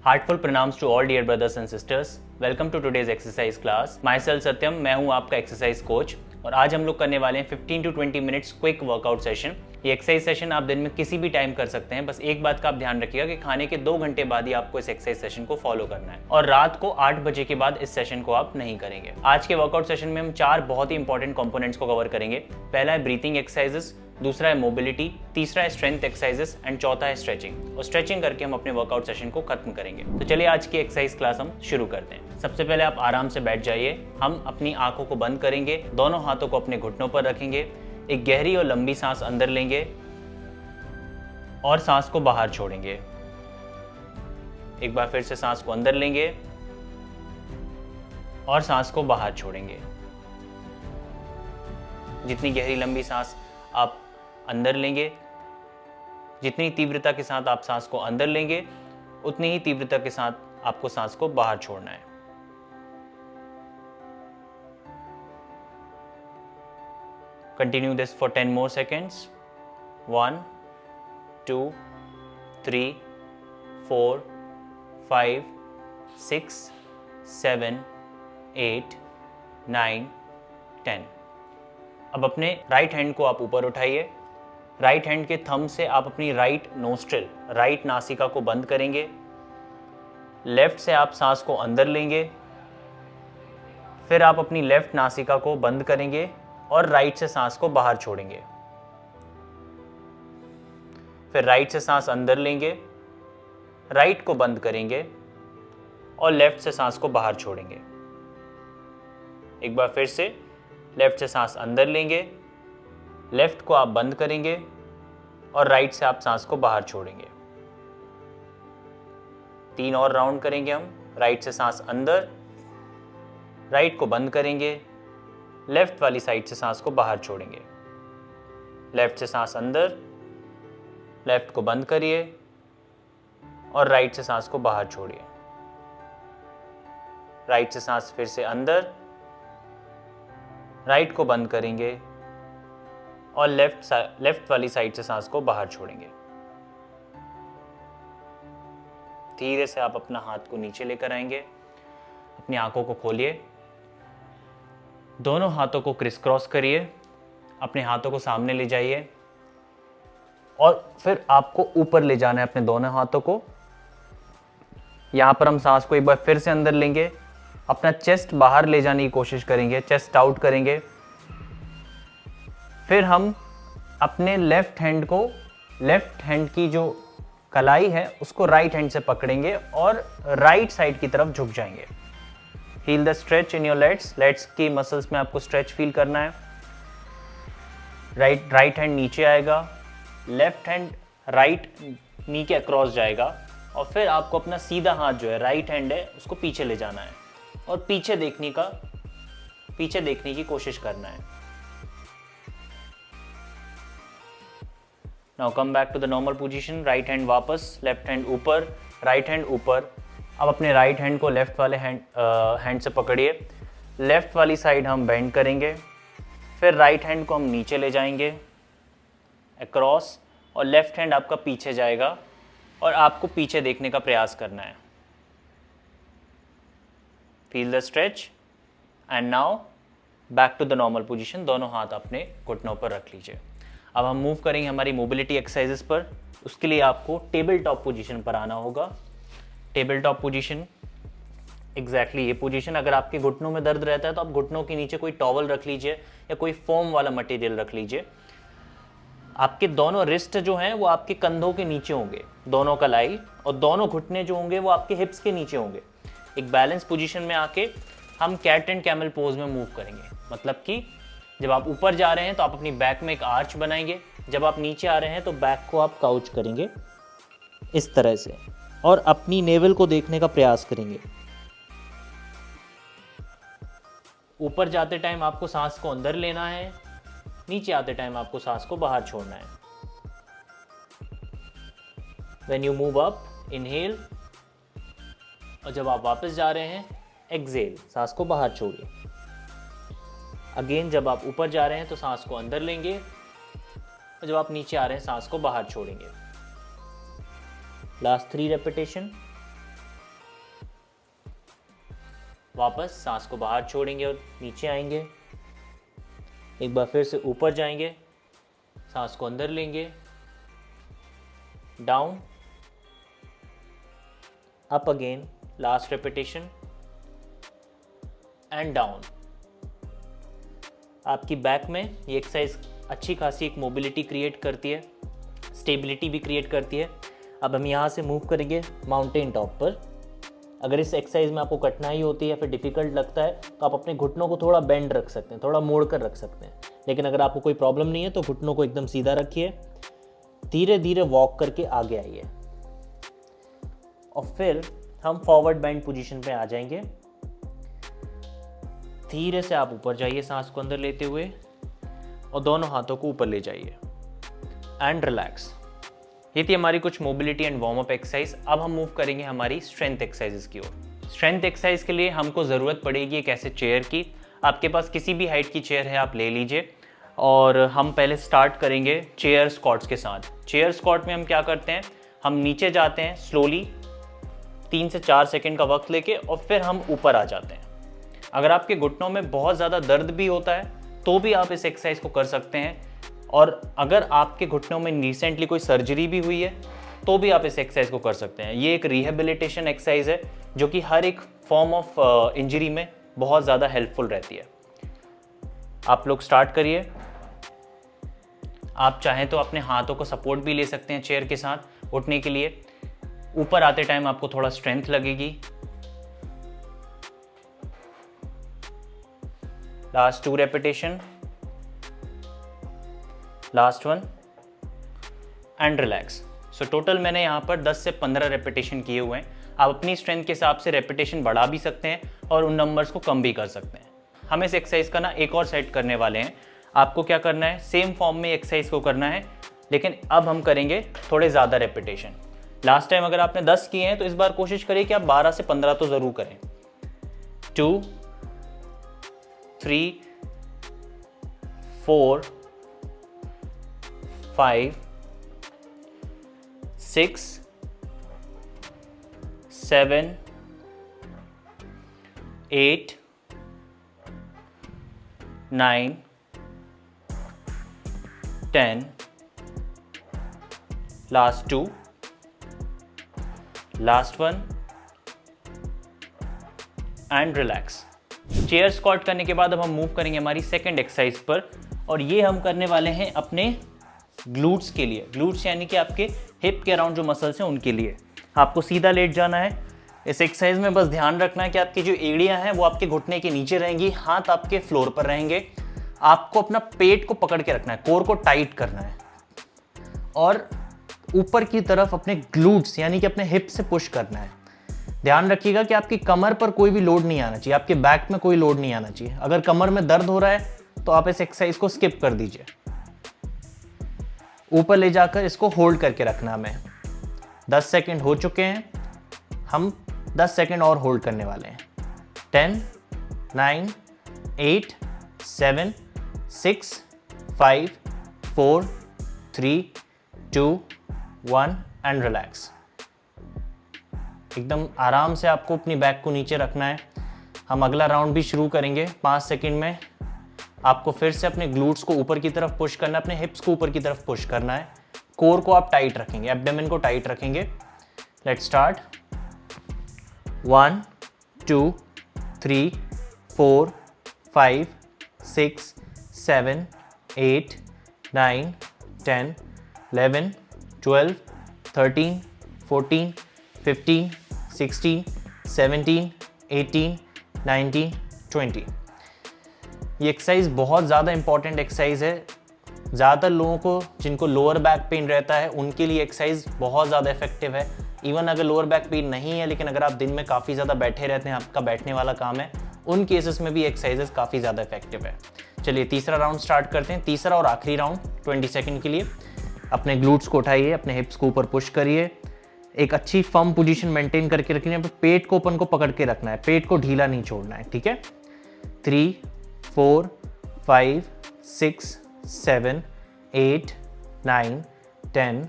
Heartful प्रणाम्स to all dear brothers and sisters. Welcome to today's exercise class. Myself Satyam, मैं हूं आपका exercise coach और आज हम लोग करने वाले हैं 15 to 20 minutes quick workout session. ये एक्सरसाइज सेशन आप दिन में किसी भी टाइम कर सकते हैं। बस एक बात का आप ध्यान रखिएगा कि खाने के 2 घंटे बाद ही आपको इस एक्सरसाइज सेशन को फॉलो करना है और रात को 8 बजे के बाद इस सेशन को आप नहीं करेंगे। आज के वर्कआउट सेशन में हम 4 बहुत ही इंपॉर्टेंट कंपोनेंट्स को कवर करेंगे। पहला है ब्रीथिंग एक्सरसाइजेस, दूसरा है मोबिलिटी, तीसरा है स्ट्रेंथ एक्सरसाइजेस एंड चौथा है स्ट्रेचिंग। और स्ट्रेचिंग करके हम अपने वर्कआउट सेशन को खत्म करेंगे। तो चलिए आज की एक्सरसाइज क्लास हम शुरू करते हैं। सबसे पहले आप आराम से बैठ जाइए। हम अपनी आंखों को बंद करेंगे, दोनों हाथों को अपने घुटनों पर रखेंगे, एक गहरी और लंबी सांस अंदर लेंगे और सांस को बाहर छोड़ेंगे। एक बार फिर से सांस को अंदर लेंगे और सांस को बाहर छोड़ेंगे। जितनी गहरी लंबी सांस आप अंदर लेंगे, जितनी तीव्रता के साथ आप सांस को अंदर लेंगे, उतनी ही तीव्रता के साथ आपको सांस को बाहर छोड़ना है। Continue this for 10 more seconds. 1 2 3 4 5 6 7 8 9 10। अब अपने राइट हैंड को आप ऊपर उठाइए। राइट हैंड के थंब से आप अपनी राइट नोस्ट्रिल, राइट नासिका को बंद करेंगे। लेफ्ट से आप सांस को अंदर लेंगे, फिर आप अपनी लेफ्ट नासिका को बंद करेंगे और राइट से सांस को बाहर छोड़ेंगे। फिर राइट से सांस अंदर लेंगे, राइट को बंद करेंगे और लेफ्ट से सांस को बाहर छोड़ेंगे। एक बार फिर से लेफ्ट से सांस अंदर लेंगे, लेफ्ट को आप बंद करेंगे और राइट से आप सांस को बाहर छोड़ेंगे। 3 और राउंड करेंगे हम। राइट से सांस अंदर, राइट को बंद करेंगे, लेफ्ट वाली साइड से सांस को बाहर छोड़ेंगे। लेफ्ट से सांस अंदर, लेफ्ट को बंद करिए और राइट से सांस को बाहर छोड़िए। राइट से सांस फिर से अंदर, राइट को बंद करेंगे और लेफ्ट वाली साइड से सांस को बाहर छोड़ेंगे। धीरे से आप अपना हाथ को नीचे लेकर आएंगे। अपनी आंखों को खोलिए, दोनों हाथों को क्रिस क्रॉस करिए, अपने हाथों को सामने ले जाइए और फिर आपको ऊपर ले जाना है अपने दोनों हाथों को। यहां पर हम सांस को एक बार फिर से अंदर लेंगे, अपना चेस्ट बाहर ले जाने की कोशिश करेंगे, चेस्ट आउट करेंगे। फिर हम अपने लेफ्ट हैंड को, लेफ्ट हैंड की जो कलाई है उसको राइट हैंड से पकड़ेंगे और राइट साइड की तरफ झुक जाएंगे। Feel the stretch in your let's. Let's की मसल्स में आपको स्ट्रेच फील करना है। राइट हैंड नीचे आएगा, लेफ्ट हैंड राइट नी के अक्रॉस जाएगा और फिर आपको अपना सीधा हाथ जो है, राइट हैंड है, उसको पीछे ले जाना है और पीछे देखने की कोशिश करना है। Now come back to the normal position. Right hand वापस, लेफ्ट हैंड ऊपर, राइट हैंड ऊपर। अब अपने राइट हैंड को लेफ्ट वाले हैंड से पकड़िए। लेफ्ट वाली साइड हम बेंड करेंगे, फिर राइट हैंड को हम नीचे ले जाएंगे अक्रॉस और लेफ्ट हैंड आपका पीछे जाएगा और आपको पीछे देखने का प्रयास करना है। Feel the stretch and now back to the normal position. दोनों हाथ अपने घुटनों पर रख लीजिए। अब हम मूव करेंगे हमारी मोबिलिटी एक्सरसाइजेस पर। उसके लिए आपको टेबल टॉप पोजीशन पर आना होगा। टेबल टॉप पोजीशन, एग्जैक्टली ये पोजीशन। अगर आपके घुटनों में दर्द रहता है तो आप घुटनों के नीचे कोई टॉवल रख लीजिए या कोई फोम वाला मटेरियल रख लीजिए। आपके दोनों रिस्ट जो हैं वो आपके कंधों के नीचे होंगे, दोनों कलाई, और दोनों घुटने जो होंगे वो आपके हिप्स के नीचे होंगे। एक बैलेंस पोजीशन में आके हम कैट एंड कैमल पोज में मूव करेंगे। मतलब कि जब आप ऊपर जा रहे हैं तो आप अपनी बैक में एक आर्च बनाएंगे, जब आप नीचे आ रहे हैं तो बैक को आप काउच करेंगे इस तरह से और अपनी नेवल को देखने का प्रयास करेंगे। ऊपर जाते टाइम आपको सांस को अंदर लेना है, नीचे आते टाइम आपको सांस को बाहर छोड़ना है। When you move up, inhale, और जब आप वापस जा रहे हैं एक्सेल, सांस को बाहर छोड़िए। अगेन जब आप ऊपर जा रहे हैं तो सांस को अंदर लेंगे और जब आप नीचे आ रहे हैं सांस को बाहर छोड़ेंगे। Last 3 repetition. वापस सांस को बाहर छोड़ेंगे और नीचे आएंगे। एक बार फिर से ऊपर जाएंगे, सांस को अंदर लेंगे, down, up again, last repetition, and down. आपकी बैक में ये एक्सरसाइज अच्छी खासी एक मोबिलिटी क्रिएट करती है, स्टेबिलिटी भी क्रिएट करती है। अब हम यहाँ से मूव करेंगे माउंटेन टॉप पर। अगर इस एक्सरसाइज में आपको कठिनाई होती है या फिर डिफ़िकल्ट लगता है तो आप अपने घुटनों को थोड़ा बेंड रख सकते हैं, थोड़ा मोड़ कर रख सकते हैं। लेकिन अगर आपको कोई प्रॉब्लम नहीं है तो घुटनों को एकदम सीधा रखिए, धीरे धीरे वॉक करके आगे आइए और फिर हम फॉरवर्ड बेंड पोजीशन पे आ जाएंगे। धीरे से आप ऊपर जाइए सांस को अंदर लेते हुए और दोनों हाथों को ऊपर ले जाइए एंड रिलैक्स। ये थी हमारी कुछ mobility and warm up exercise. अब हम मूव करेंगे हमारी स्ट्रेंथ एक्सरसाइजेस की ओर। स्ट्रेंथ एक्सरसाइज के लिए हमको ज़रूरत पड़ेगी एक ऐसे चेयर की। आपके पास किसी भी हाइट की चेयर है आप ले लीजिए और हम पहले स्टार्ट करेंगे चेयर स्क्वाट्स के साथ। चेयर स्क्वाट में हम क्या करते हैं, हम नीचे जाते हैं स्लोली 3 से 4 सेकंड का वक्त लेके और फिर हम ऊपर आ जाते हैं। अगर आपके घुटनों में बहुत ज़्यादा दर्द भी होता है तो भी आप इस एक्सरसाइज को कर सकते हैं, और अगर आपके घुटनों में रिसेंटली कोई सर्जरी भी हुई है तो भी आप इस एक्सरसाइज को कर सकते हैं। ये एक रिहेबिलिटेशन एक्सरसाइज है जो कि हर एक फॉर्म ऑफ इंजरी में बहुत ज़्यादा हेल्पफुल रहती है। आप लोग स्टार्ट करिए। आप चाहें तो अपने हाथों को सपोर्ट भी ले सकते हैं चेयर के साथ उठने के लिए। ऊपर आते टाइम आपको थोड़ा स्ट्रेंथ लगेगी। Last 2 repetition, last 1 and relax. So total मैंने यहाँ पर 10 से 15 रेपिटेशन किए हुए हैं। आप अपनी स्ट्रेंथ के हिसाब से रेपिटेशन बढ़ा भी सकते हैं और उन नंबर्स को कम भी कर सकते हैं। हम इस एक्सरसाइज का ना एक और सेट करने वाले हैं। आपको क्या करना है, सेम फॉर्म में एक्सरसाइज को करना है, लेकिन अब हम करेंगे थोड़े ज़्यादा रेपिटेशन। लास्ट टाइम अगर आपने 10 किए हैं तो इस बार कोशिश करिए कि आप 12 से 15 तो ज़रूर करें। 2, 3, 4, 5, 6, 7, 8, 9, 10, last 2, last 1 and relax. Chair squat करने के बाद अब हम मूव करेंगे हमारी सेकंड एक्सरसाइज पर, और ये हम करने वाले हैं अपने ग्लूट्स के लिए। ग्लूट्स यानी कि आपके हिप के अराउंड जो मसल्स हैं उनके लिए। आपको सीधा लेट जाना है। इस एक्सरसाइज में बस ध्यान रखना है कि आपकी जो एड़ियां हैं वो आपके घुटने के नीचे रहेंगी, हाथ आपके फ्लोर पर रहेंगे। आपको अपना पेट को पकड़ के रखना है, कोर को टाइट करना है और ऊपर की तरफ अपने ग्लूट्स यानी कि अपने हिप से पुश करना है। ध्यान रखिएगा कि आपकी कमर पर कोई भी लोड नहीं आना चाहिए, आपके बैक में कोई लोड नहीं आना चाहिए। अगर कमर में दर्द हो रहा है तो आप इस एक्सरसाइज को स्किप कर दीजिए। ऊपर ले जाकर इसको होल्ड करके रखना हमें। 10 सेकंड हो चुके हैं, हम 10 सेकंड और होल्ड करने वाले हैं। 10, 9, 8, 7, 6, 5, 4, 3, 2, 1 एंड रिलैक्स। एकदम आराम से आपको अपनी बैक को नीचे रखना है। हम अगला राउंड भी शुरू करेंगे 5 सेकंड में। आपको फिर से अपने ग्लूट्स को ऊपर की तरफ पुश करना है, अपने हिप्स को ऊपर की तरफ पुश करना है। कोर को आप टाइट रखेंगे, एब्डोमेन को टाइट रखेंगे। Let's start. 1, 2, 3, 4, 5, 6, 7, 8, 9, 10, 11, 12, 13, 14, 15, 16, 17, 18, 19, 20। ये एक्सरसाइज बहुत ज़्यादा इंपॉर्टेंट एक्सरसाइज है। ज़्यादातर लोगों को जिनको लोअर बैक पेन रहता है उनके लिए एक्सरसाइज बहुत ज़्यादा इफेक्टिव है। इवन अगर लोअर बैक पेन नहीं है लेकिन अगर आप दिन में काफ़ी ज़्यादा बैठे रहते हैं, आपका बैठने वाला काम है, उन केसेस में भी एक्सरसाइजेस काफ़ी ज़्यादा इफेक्टिव है। चलिए तीसरा राउंड स्टार्ट करते हैं। तीसरा और आखिरी राउंड 20 सेकंड के लिए। अपने ग्लूट्स को उठाइए, अपने हिप्स को ऊपर पुश करिए। एक अच्छी फर्म पोजीशन मेंटेन करके रखनी है। पेट को ओपन को पकड़ के रखना है, पेट को ढीला नहीं छोड़ना है, ठीक है। 3, 4, 5, 6, 7, 8, 9, 10,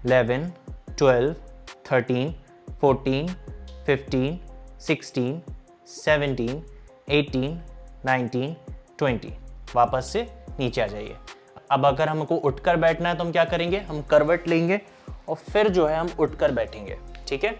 11, 12, 13, 14, 15, 16, 17, 18, 19, 20। वापस से नीचे आ जाइए। अब अगर हमको उठकर बैठना है तो हम क्या करेंगे, हम करवट लेंगे और फिर जो है हम उठकर बैठेंगे, ठीक है।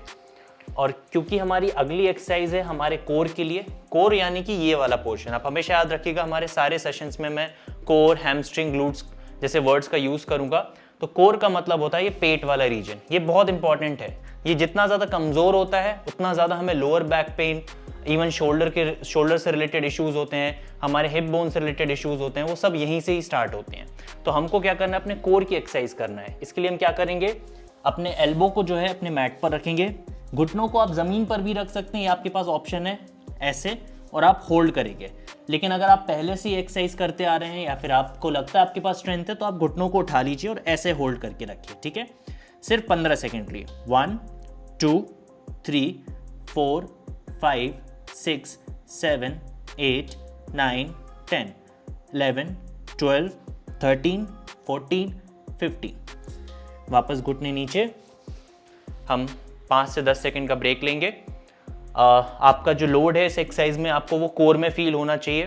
और क्योंकि हमारी अगली एक्सरसाइज है हमारे कोर के लिए, कोर यानी कि ये वाला पोर्शन, आप हमेशा याद रखिएगा हमारे सारे सेशंस में मैं कोर, हैमस्ट्रिंग, ग्लूट्स जैसे वर्ड्स का यूज करूंगा। तो कोर का मतलब होता है ये पेट वाला रीजन, ये बहुत इंपॉर्टेंट है। ये जितना ज्यादा कमजोर होता है उतना ज्यादा हमें lower back pain, even shoulder से रिलेटेड इश्यूज होते हैं, हमारे हिप बोन से रिलेटेड इश्यूज होते हैं, वो सब यहीं से ही स्टार्ट होते हैं। तो हमको क्या करना है, अपने कोर की एक्सरसाइज करना है। इसके लिए हम क्या करेंगे, अपने एल्बो को जो है अपने मैट पर रखेंगे, घुटनों को आप जमीन पर भी रख सकते हैं, ये आपके पास ऑप्शन है ऐसे, और आप होल्ड करेंगे। लेकिन अगर आप पहले से ही एक्सरसाइज करते आ रहे हैं या फिर आपको लगता है आपके पास स्ट्रेंथ है तो आप घुटनों को उठा लीजिए और ऐसे होल्ड करके रखिए, ठीक है। सिर्फ 15 सेकेंड लिए। 1 2 3 4 5 6 7 8 9 10 11 12 13 14 15। वापस घुटने नीचे। हम 5 से 10 सेकेंड का ब्रेक लेंगे। आपका जो लोड है इस एक्सरसाइज में आपको वो कोर में फील होना चाहिए।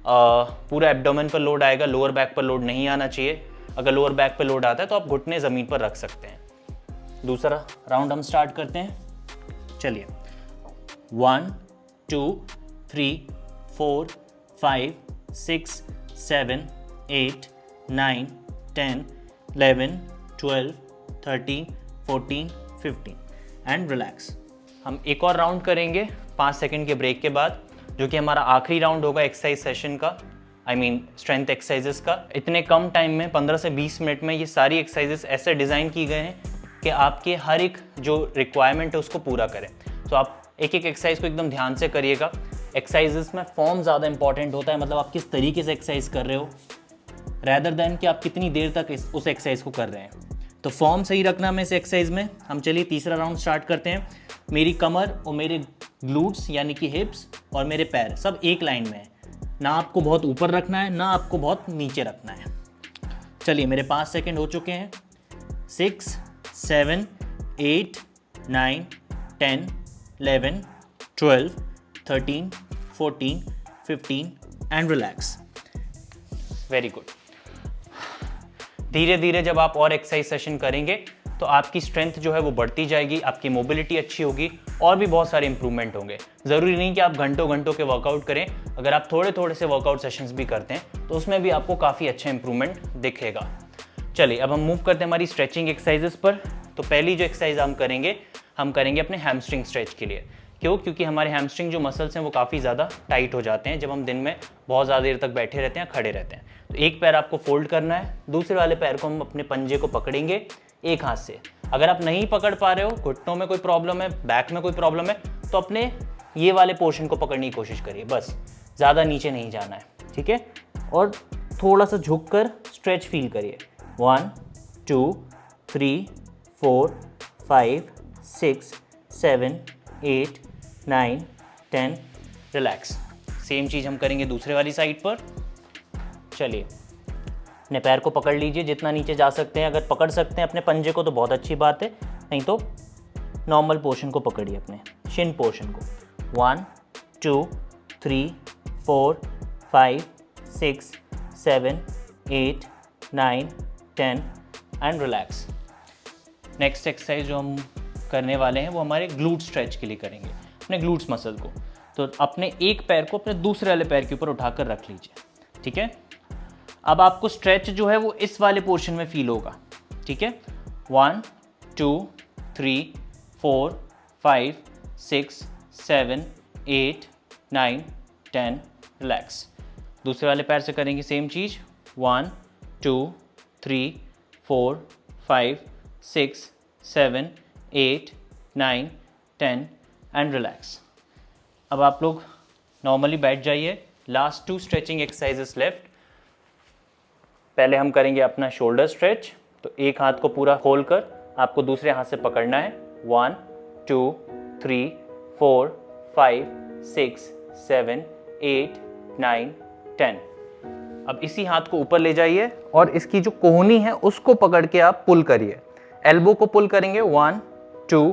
पूरा एब्डोमेन पर लोड आएगा, लोअर बैक पर लोड नहीं आना चाहिए। अगर लोअर बैक पर लोड आता है तो आप घुटने ज़मीन पर रख सकते हैं। दूसरा राउंड हम स्टार्ट करते हैं। चलिए 1 2 3 4 5 6 7 8 9 10 11 12 13 14 15 एंड रिलैक्स। हम एक और राउंड करेंगे 5 सेकंड के ब्रेक के बाद, जो कि हमारा आखिरी राउंड होगा एक्सरसाइज सेशन का, आई मीन स्ट्रेंथ एक्सरसाइजेस का। इतने कम टाइम में 15 से 20 मिनट में ये सारी एक्सरसाइजेस ऐसे डिज़ाइन की गए हैं कि आपके हर एक जो रिक्वायरमेंट है उसको पूरा करें। तो आप एक एक एक्सरसाइज को एकदम ध्यान से करिएगा। एक्सरसाइजेस में फॉर्म ज़्यादा इंपॉर्टेंट होता है, मतलब आप किस तरीके से एक्सरसाइज कर रहे हो रैदर देन कि आप कितनी देर तक उस एक्सरसाइज को कर रहे हैं। तो फॉर्म सही रखना हमें इस एक्सरसाइज में। हम चलिए तीसरा राउंड स्टार्ट करते हैं। मेरी कमर और मेरे ग्लूट्स यानी कि हिप्स और मेरे पैर सब एक लाइन में है, ना आपको बहुत ऊपर रखना है ना आपको बहुत नीचे रखना है। चलिए मेरे 5 सेकंड हो चुके हैं। 6 7 8 9 10 11 12 13 14 15 एंड रिलैक्स। Very good. धीरे धीरे जब आप और एक्सरसाइज सेशन करेंगे तो आपकी स्ट्रेंथ जो है वो बढ़ती जाएगी, आपकी मोबिलिटी अच्छी होगी और भी बहुत सारे इंप्रूवमेंट होंगे। ज़रूरी नहीं कि आप घंटों घंटों के वर्कआउट करें, अगर आप थोड़े थोड़े से वर्कआउट सेशंस भी करते हैं तो उसमें भी आपको काफ़ी अच्छा इंप्रूवमेंट दिखेगा। चलिए अब हम मूव करते हैं हमारी स्ट्रेचिंग एक्सरसाइजेस पर। तो पहली जो एक्सरसाइज हम करेंगे अपने हैमस्ट्रिंग स्ट्रेच के लिए। क्यों? क्योंकि हमारे हैमस्ट्रिंग जो मसल्स हैं वो काफ़ी ज़्यादा टाइट हो जाते हैं जब हम दिन में बहुत ज़्यादा देर तक बैठे रहते हैं, खड़े रहते हैं। तो एक पैर आपको फोल्ड करना है, दूसरे वाले पैर को हम अपने पंजे को पकड़ेंगे एक हाथ से। अगर आप नहीं पकड़ पा रहे हो, घुटनों में कोई प्रॉब्लम है, बैक में कोई प्रॉब्लम है, तो अपने ये वाले पोर्शन को पकड़ने की कोशिश करिए, बस ज़्यादा नीचे नहीं जाना है, ठीक है। और थोड़ा सा झुक कर स्ट्रेच फील करिए। 1 2 3 4 5 6 7 8 9 10 रिलैक्स। सेम चीज़ हम करेंगे दूसरे वाली साइड पर। चलिए अपने पैर को पकड़ लीजिए जितना नीचे जा सकते हैं। अगर पकड़ सकते हैं अपने पंजे को तो बहुत अच्छी बात है, नहीं तो नॉर्मल पोर्शन को पकड़िए, अपने शिन पोर्शन को। 1 2 3 4 5 6 7 8 9 10 एंड रिलैक्स। नेक्स्ट एक्सरसाइज जो हम करने वाले हैं वो हमारे ग्लूट स्ट्रेच के लिए करेंगे, अपने ग्लूट्स मसल को। तो अपने एक पैर को अपने दूसरे वाले पैर के ऊपर उठाकर रख लीजिए, ठीक है। अब आपको स्ट्रेच जो है वो इस वाले पोर्शन में फील होगा, ठीक है। 1 2 3 4 5 6 7 8 9 10 रिलैक्स। दूसरे वाले पैर से करेंगे सेम चीज़। 1 2 3 4 5 6 7 8 9 10 and relax. अब आप लोग नॉर्मली बैठ जाइए। Last 2 stretching exercises left. पहले हम करेंगे अपना शोल्डर स्ट्रेच। तो एक हाथ को पूरा खोलकर आपको दूसरे हाथ से पकड़ना है। 1 2 3 4 5 6 7 8 9 10। अब इसी हाथ को ऊपर ले जाइए और इसकी जो कोहनी है उसको पकड़ के आप पुल करिए। एल्बो को पुल करेंगे। 1 2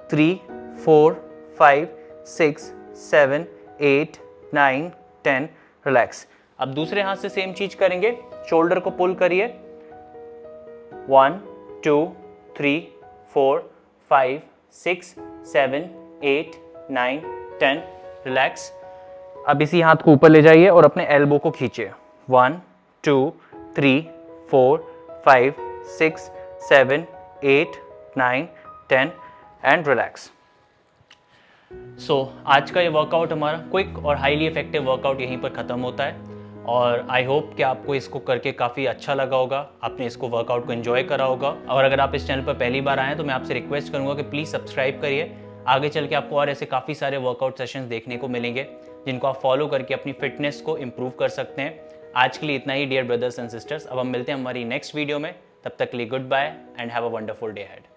3 4 5 6 7 8 9 10 रिलैक्स। अब दूसरे हाथ से सेम चीज करेंगे, शोल्डर को पुल करिए 1 2 3 4 5 6 7 8 9 10 रिलैक्स। अब इसी हाथ को ऊपर ले जाइए और अपने एल्बो को खींचिए 1 2 3 4 5 6 7 8 9 10 एंड रिलैक्स। आज का ये वर्कआउट हमारा क्विक और हाईली इफेक्टिव वर्कआउट यहीं पर ख़त्म होता है और आई होप कि आपको इसको करके काफ़ी अच्छा लगा होगा, आपने इसको वर्कआउट को एंजॉय करा होगा। और अगर आप इस चैनल पर पहली बार आए हैं तो मैं आपसे रिक्वेस्ट करूंगा कि प्लीज़ सब्सक्राइब करिए। आगे चल के आपको और ऐसे काफ़ी सारे वर्कआउट सेशंस देखने को मिलेंगे जिनको आप फॉलो करके अपनी फिटनेस को इम्प्रूव कर सकते हैं। आज के लिए इतना ही डियर ब्रदर्स एंड सिस्टर्स। अब हम मिलते हैं हमारी नेक्स्ट वीडियो में, तब तक के लिए good bye and have a wonderful day ahead.